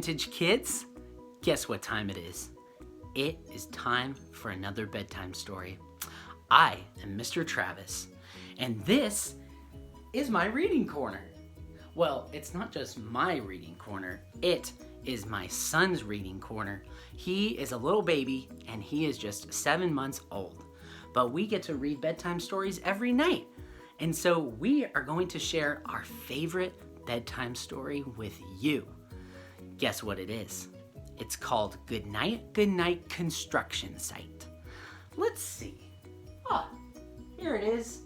vintage kids. Guess what time it is? It is time for another bedtime story. I am Mr. Travis, and this is my reading corner. Well, it's not just my reading corner, it is my son's reading corner. He is a little baby, and he is just 7 months old. But we get to read bedtime stories every night. And so we are going to share our favorite bedtime story with you. Guess what it is? It's called Goodnight, Goodnight Construction Site. Let's see. Oh, here it is.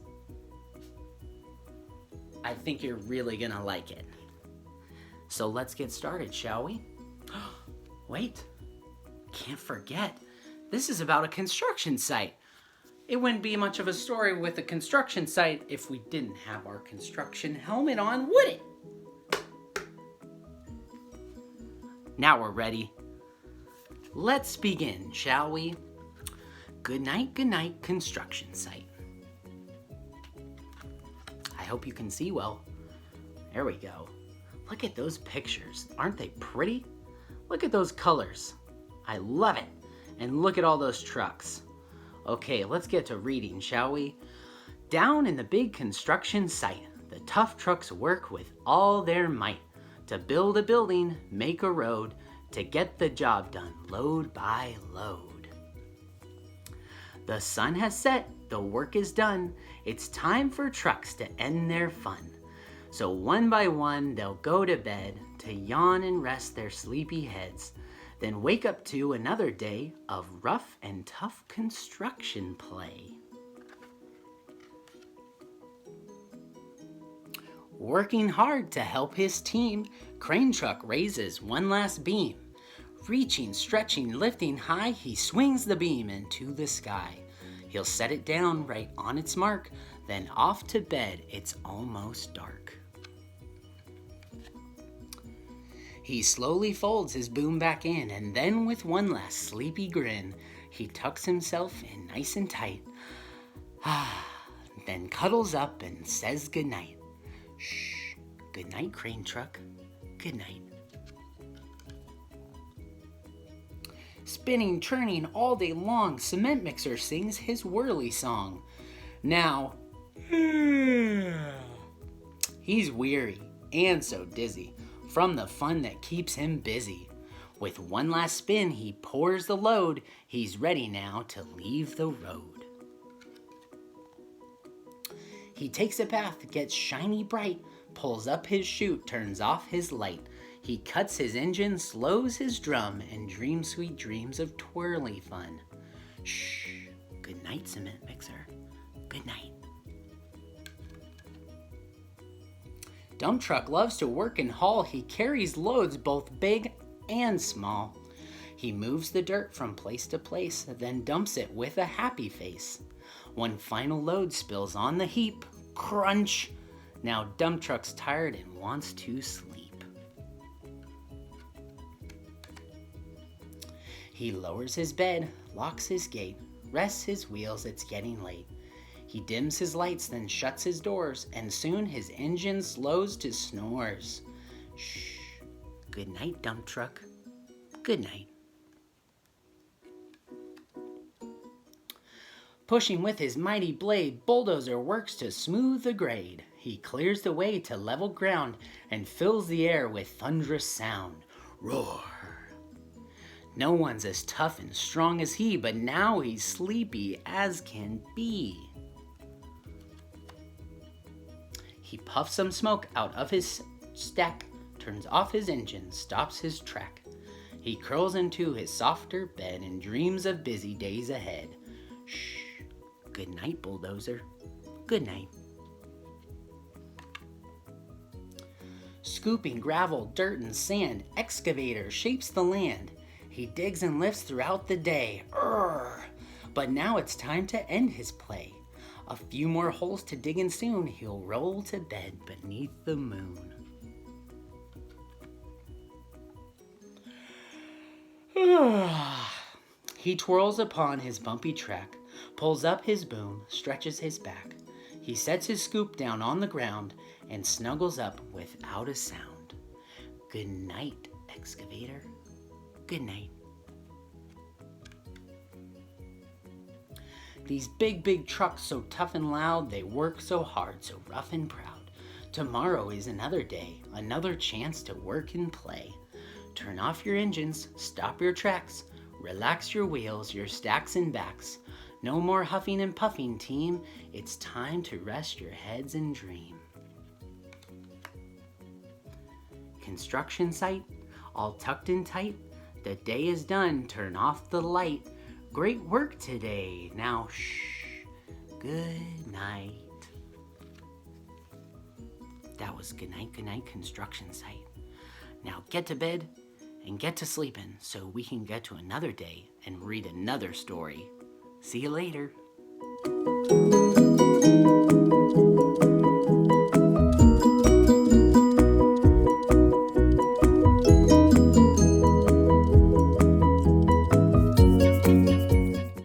I think you're really gonna like it. So let's get started, shall we? Wait, can't forget. This is about a construction site. It wouldn't be much of a story with a construction site if we didn't have our construction helmet on, would it? Now we're ready. Let's begin, shall we? Goodnight, Goodnight Construction Site. I hope you can see well. There we go. Look at those pictures. Aren't they pretty? Look at those colors. I love it. And look at all those trucks. Okay, let's get to reading, shall we? Down in the big construction site, the tough trucks work with all their might to build a building, make a road, to get the job done, load by load. The sun has set, the work is done. It's time for trucks to end their fun. So one by one, they'll go to bed to yawn and rest their sleepy heads. Then wake up to another day of rough and tough construction play. Working hard to help his team, crane truck raises one last beam. Reaching, stretching, lifting high, he swings the beam into the sky. He'll set it down right on its mark, then off to bed, it's almost dark. He slowly folds his boom back in, and then with one last sleepy grin, he tucks himself in nice and tight. Then cuddles up and says goodnight. Shh, goodnight, crane truck, goodnight. Spinning, churning all day long, cement mixer sings his whirly song. Now, he's weary and so dizzy from the fun that keeps him busy. With one last spin, he pours the load. He's ready now to leave the road. He takes a path, gets shiny bright, pulls up his chute, turns off his light. He cuts his engine, slows his drum, and dreams sweet dreams of twirly fun. Shh, good night, cement mixer, good night. Dump truck loves to work and haul. He carries loads both big and small. He moves the dirt from place to place, then dumps it with a happy face. One final load spills on the heap. Crunch! Now dump truck's tired and wants to sleep. He lowers his bed, locks his gate, rests his wheels, it's getting late. He dims his lights, then shuts his doors, and soon his engine slows to snores. Shh, good night, dump truck, good night. Pushing with his mighty blade, bulldozer works to smooth the grade. He clears the way to level ground and fills the air with thunderous sound. Roar! No one's as tough and strong as he, but now he's sleepy as can be. He puffs some smoke out of his stack, turns off his engine, stops his track. He curls into his softer bed and dreams of busy days ahead. Shh, good night, bulldozer, good night. Scooping gravel, dirt, and sand, excavator shapes the land. He digs and lifts throughout the day. But now it's time to end his play. A few more holes to dig and soon he'll roll to bed beneath the moon. He twirls upon his bumpy track, pulls up his boom, stretches his back. He sets his scoop down on the ground and snuggles up without a sound. Good night, excavator. Good night. These big trucks so tough and loud, they work so hard, so rough and proud. Tomorrow is another day, another chance to work and play. Turn off your engines, stop your tracks, relax your wheels, your stacks and backs. No more huffing and puffing, team. It's time to rest your heads and dream. Construction site, all tucked in tight. The day is done, turn off the light. Great work today. Now, shh. Good night. That was Good Night Construction Site. Now get to bed and get to sleeping so we can get to another day and read another story. See you later.